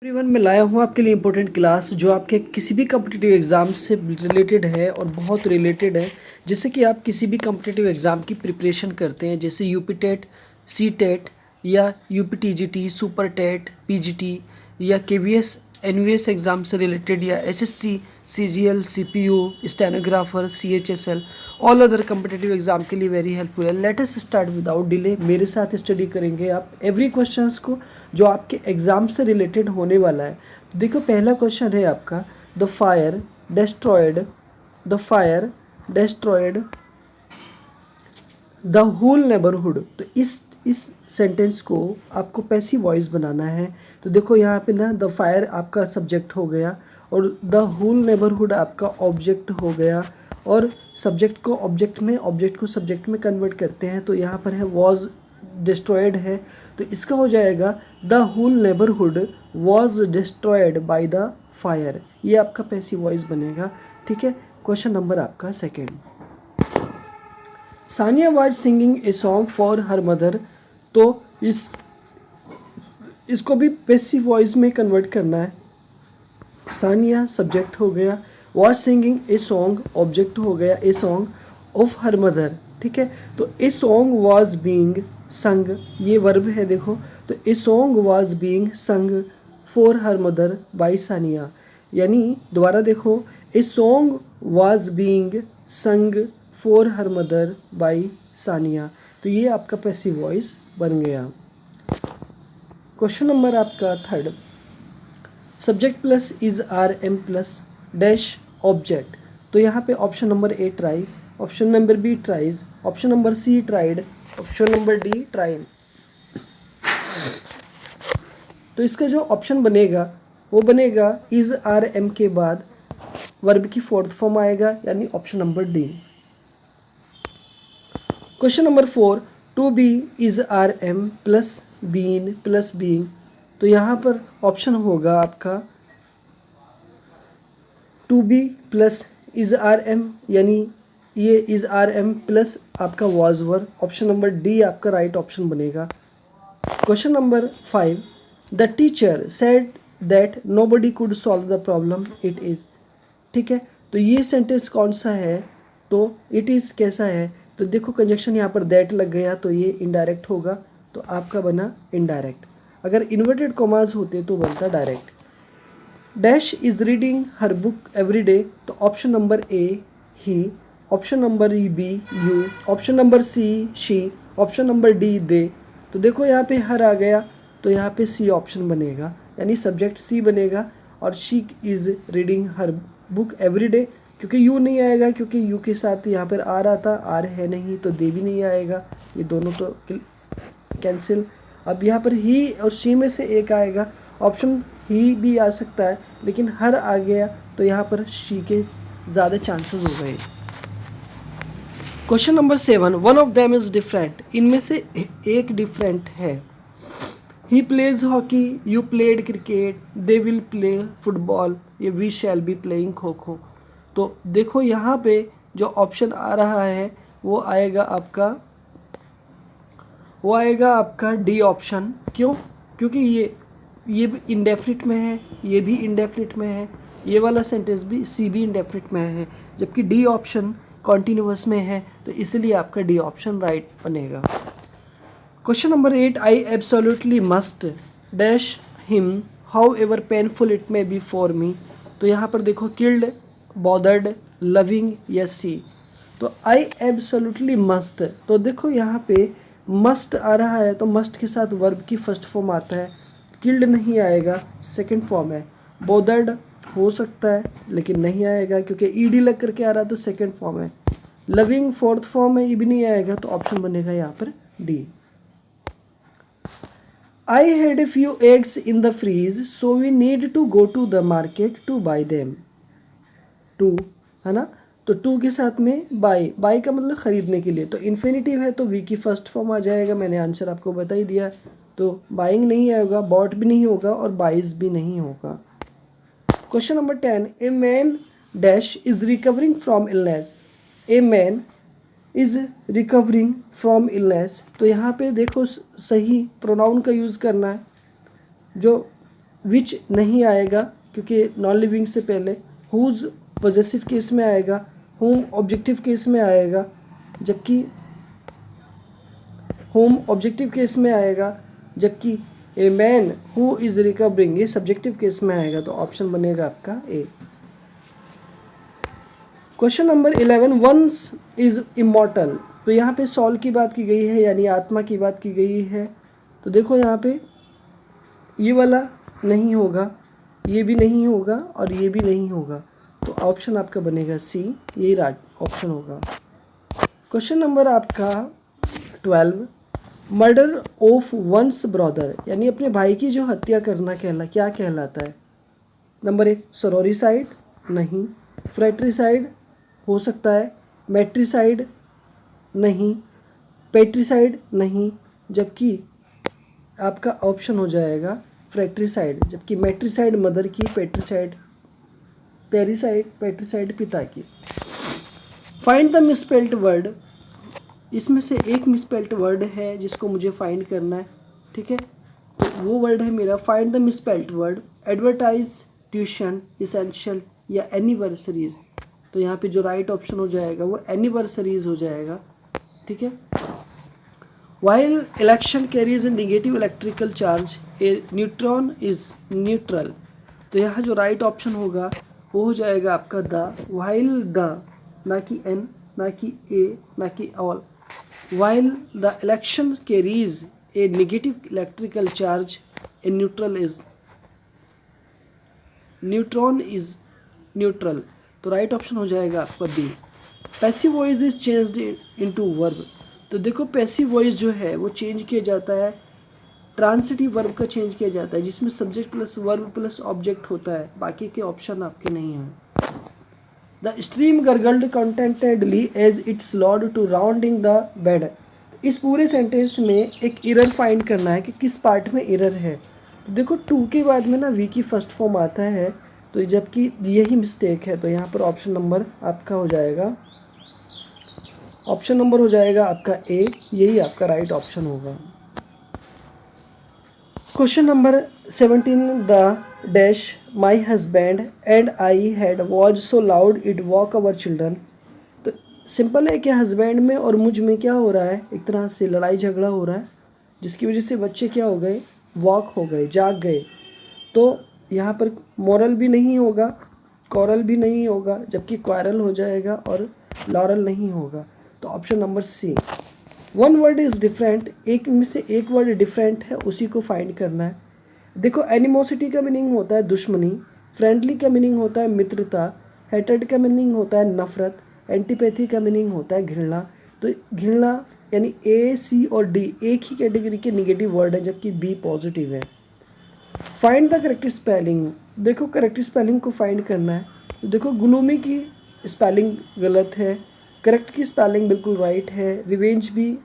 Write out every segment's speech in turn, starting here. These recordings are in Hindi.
एवरीवन, मैं लाया हूँ आपके लिए इम्पोर्टेंट क्लास जो आपके किसी भी कम्पिटिटिव एग्ज़ाम से रिलेटेड है और बहुत रिलेटेड है। जैसे कि आप किसी भी कम्पिटिटिव एग्ज़ाम की प्रिपरेशन करते हैं, जैसे यूपी टेट, सी टेट या UP TGT, super TET, PGT या केवीएस एनवीएस एग्ज़ाम से रिलेटेड या SSC, CGL, CPU, stenographer, CHSL, all other competitive exam के लिए वेरी हेल्पफुल है। Let us start without delay. मेरे साथ स्टडी करेंगे आप एवरी क्वेश्चंस को जो आपके एग्ज़ाम से रिलेटेड होने वाला है। तो देखो, पहला क्वेश्चन है आपका, the fire destroyed the whole neighbourhood. तो इस सेंटेंस को आपको पैसिव वॉइस बनाना है। तो देखो यहाँ पे ना, द फायर आपका सब्जेक्ट हो गया और द होल नेबरहुड आपका ऑब्जेक्ट हो गया, और सब्जेक्ट को ऑब्जेक्ट में, ऑब्जेक्ट को सब्जेक्ट में कन्वर्ट करते हैं। तो यहाँ पर है वॉज डिस्ट्रॉयड है, तो इसका हो जाएगा the whole neighbourhood was destroyed by the fire. ये आपका पैसिव वॉइस बनेगा। ठीक है, क्वेश्चन नंबर आपका second, Sania was singing a song for her mother. तो इसको भी पैसिव वॉइस में कन्वर्ट करना है। सानिया सब्जेक्ट हो गया, was singing a song object हो गया, a song of her mother. ठीक है, तो ए सॉन्ग वाज बीइंग संग, ये वर्ब है देखो। तो a song was being sung for her mother by Sania, यानी दोबारा देखो, a song was being sung for her mother by Sania. तो ये आपका पैसिव वॉइस बन गया। क्वेश्चन नंबर आपका third, subject plus is are am plus dash object. तो यहाँ पे option number A try, option number B tries, option number C tried, option number D tried. तो इसका जो ऑप्शन बनेगा वो बनेगा इज आर एम के बाद वर्ब की फोर्थ फॉर्म आएगा, यानी option number D. Question number 4, to be is are am plus been plus being. तो यहाँ पर ऑप्शन होगा आपका to be plus is are am, यानी ये इज आर एम प्लस आपका was verb. Option number D आपका राइट ऑप्शन बनेगा। Question number 5, the teacher said that nobody could solve the problem it is. ठीक है, तो ये सेंटेंस कौन सा है, तो इट इज़ कैसा है। तो देखो, कंजक्शन यहाँ पर दैट लग गया तो ये इनडायरेक्ट होगा, तो आपका बना इनडायरेक्ट। अगर इन्वर्टेड कॉमास होते तो बनता direct. Dash is reading her book every day. तो option number A he, option number B you, option number C she, option number D they. तो देखो यहाँ पे हर आ गया, तो यहाँ पे सी ऑप्शन बनेगा, यानी सब्जेक्ट सी बनेगा और she is reading her book every day. क्योंकि यू नहीं आएगा, क्योंकि यू के साथ यहाँ पर आर आता, आर है नहीं तो दे भी नहीं आएगा, ये दोनों तो कैंसिल। अब यहाँ पर ही और शी में से एक आएगा, ऑप्शन ही भी आ सकता है, लेकिन हर आ गया तो यहाँ पर शी के ज़्यादा चांसेस हो गए। Question number 7, one of them is different. इनमें से एक डिफरेंट है। He plays hockey, you played cricket, they will play football, ये we shall be playing kho kho. तो देखो यहाँ पे जो ऑप्शन आ रहा है वो आएगा आपका डी ऑप्शन। क्यों? क्योंकि ये भी इंडेफिनिट में है, ये भी इंडेफिनिट में है, ये वाला सेंटेंस भी सी भी इंडेफिनिट में है, जबकि डी ऑप्शन कॉन्टिन्यूअस में है, तो इसलिए आपका डी ऑप्शन राइट बनेगा। Question number 8, I absolutely must dash him how ever painful it may be for me. तो यहाँ पर देखो, किल्ड, बॉदर्ड, लविंग या सी। तो आई एब्सोल्युटली मस्ट, तो देखो यहाँ पे मस्ट आ रहा है, तो मस्ट के साथ वर्ब की फर्स्ट फॉर्म आता है। किल्ड नहीं आएगा, सेकंड फॉर्म है। बॉदर्ड हो सकता है लेकिन नहीं आएगा, क्योंकि ईडी लग करके आ रहा है तो सेकंड फॉर्म है। लविंग फोर्थ फॉर्म है, ये भी नहीं आएगा, तो ऑप्शन बनेगा यहाँ पर D. I had a few eggs in the freeze, so we need to go to the market to buy them. To है ना, तो टू के साथ में बाय का मतलब खरीदने के लिए, तो इन्फिनेटिव है तो वी की फर्स्ट फॉर्म आ जाएगा। मैंने आंसर आपको बता ही दिया, तो बाइंग नहीं आएगा, बॉट भी नहीं होगा और बाइज भी नहीं होगा। Question number 10, a man dash is recovering from illness. A man is recovering from illness. तो यहाँ पे देखो, सही प्रोनाउन का यूज़ करना है। जो विच नहीं आएगा क्योंकि नॉन लिविंग से पहले। हुज पॉजेसिव केस में आएगा, होम ऑब्जेक्टिव केस में आएगा, जबकि होम ऑब्जेक्टिव केस में आएगा, जबकि a man who is recovering ये सब्जेक्टिव केस में आएगा। तो ऑप्शन बनेगा आपका A. Question number 11, once is immortal. तो यहाँ पे सॉल की बात की गई है, यानी आत्मा की बात की गई है। तो देखो यहाँ पे ये वाला नहीं होगा, ये भी नहीं होगा और ये भी नहीं होगा। तो ऑप्शन आपका बनेगा सी, यही राइट ऑप्शन होगा। क्वेश्चन नंबर आपका 12, मर्डर ऑफ वंस ब्रदर, यानी अपने भाई की जो हत्या करना क्या कहलाता है। नंबर 1 सरोरिसाइड, नहीं। फ्रेट्रिसाइड हो सकता है, मैट्रिसाइड नहीं, पेट्रिसाइड नहीं, जबकि आपका ऑप्शन हो जाएगा फ्रेट्रिसाइड, जबकि मैट्रिसाइड मदर की, पेट्रिसाइड पिता की। फाइंड द मिसस्पेल्ड वर्ड, इसमें से एक मिसस्पेल्ड वर्ड है जिसको मुझे फाइंड करना है, ठीक है। तो वो वर्ड है मेरा, find the misspelled word, advertise, tuition, essential या एनिवर्सरीज। तो यहाँ पे जो राइट ऑप्शन हो जाएगा वो एनिवर्सरीज हो जाएगा, ठीक है। While election carries a negative electrical charge, a neutron is neutral. तो यहाँ जो राइट ऑप्शन होगा वो हो जाएगा आपका द, वाइल द, ना कि एन, ना कि ए, ना कि all. While the electron carries a negative electrical charge, a neutron is neutral. तो राइट ऑप्शन हो जाएगा आपका B. Passive voice is changed into verb. तो देखो पैसिव वॉइस जो है वो चेंज किया जाता है, ट्रांसिटिव वर्ब का चेंज किया जाता है, जिसमें subject plus verb plus object होता है। बाकी के ऑप्शन आपके नहीं हैं। The stream gurgled contentedly as its lord to rounding the bed. इस पूरे सेंटेंस में एक एरर फाइंड करना है कि किस पार्ट में एरर है। तो देखो टू के बाद में ना वी की फर्स्ट फॉर्म आता है, तो जबकि यही मिस्टेक है। तो यहाँ पर ऑप्शन नंबर आपका हो जाएगा, ऑप्शन नंबर हो जाएगा आपका ए, यही आपका राइट ऑप्शन होगा। Question number 17, the dash my husband and I had was so loud it walk our children. तो सिंपल है कि हस्बैंड में और मुझ में क्या हो रहा है, एक तरह से लड़ाई झगड़ा हो रहा है, जिसकी वजह से बच्चे क्या हो गए, वॉक हो गए, जाग गए। तो यहाँ पर मोरल भी नहीं होगा, कॉरल भी नहीं होगा, जबकि क्वारल हो जाएगा और लॉरल नहीं होगा। तो option number C. One word is different, एक में से एक वर्ड डिफरेंट है, उसी को फाइंड करना है। देखो एनिमोसिटी का मीनिंग होता है दुश्मनी, फ्रेंडली का मीनिंग होता है मित्रता, हेटेड का मीनिंग होता है नफरत, एंटीपैथी का मीनिंग होता है घृणा। तो घृणा यानी ए, सी और डी एक ही कैटेगरी के निगेटिव वर्ड है, जबकि बी पॉजिटिव है। फाइंड द करेक्ट स्पेलिंग, देखो करेक्ट स्पेलिंग को फाइंड करना है। तो देखो ग्लूमी की स्पेलिंग गलत है, करेक्ट की स्पेलिंग बिल्कुल राइट है, रिवेंज भी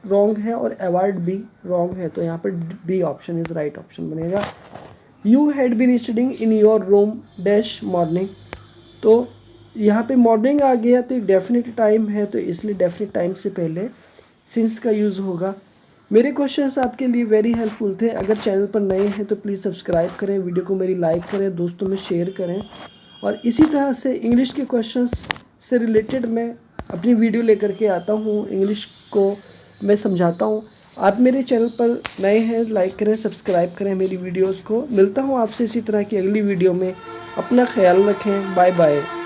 रॉन्ग है और अवार्ड भी रॉन्ग है। तो यहाँ पर B option is right option बनेगा। You had been studying in your room dash morning. तो यहाँ पे मॉर्निंग आ गया तो एक डेफिनेट टाइम है, तो इसलिए डेफिनेट टाइम से पहले सिंस का यूज़ होगा। मेरे क्वेश्चंस आपके लिए वेरी हेल्पफुल थे। अगर चैनल पर नए हैं तो प्लीज़ सब्सक्राइब करें, वीडियो को मेरी लाइक करें, दोस्तों में शेयर करें। और इसी तरह से इंग्लिश के क्वेश्चंस से रिलेटेड मैं अपनी वीडियो लेकर के आता हूँ, इंग्लिश को मैं समझाता हूँ। आप मेरे चैनल पर नए हैं, लाइक करें, सब्सक्राइब करें मेरी वीडियोज़ को। मिलता हूँ आपसे इसी तरह की अगली वीडियो में। अपना ख्याल रखें, बाय बाय।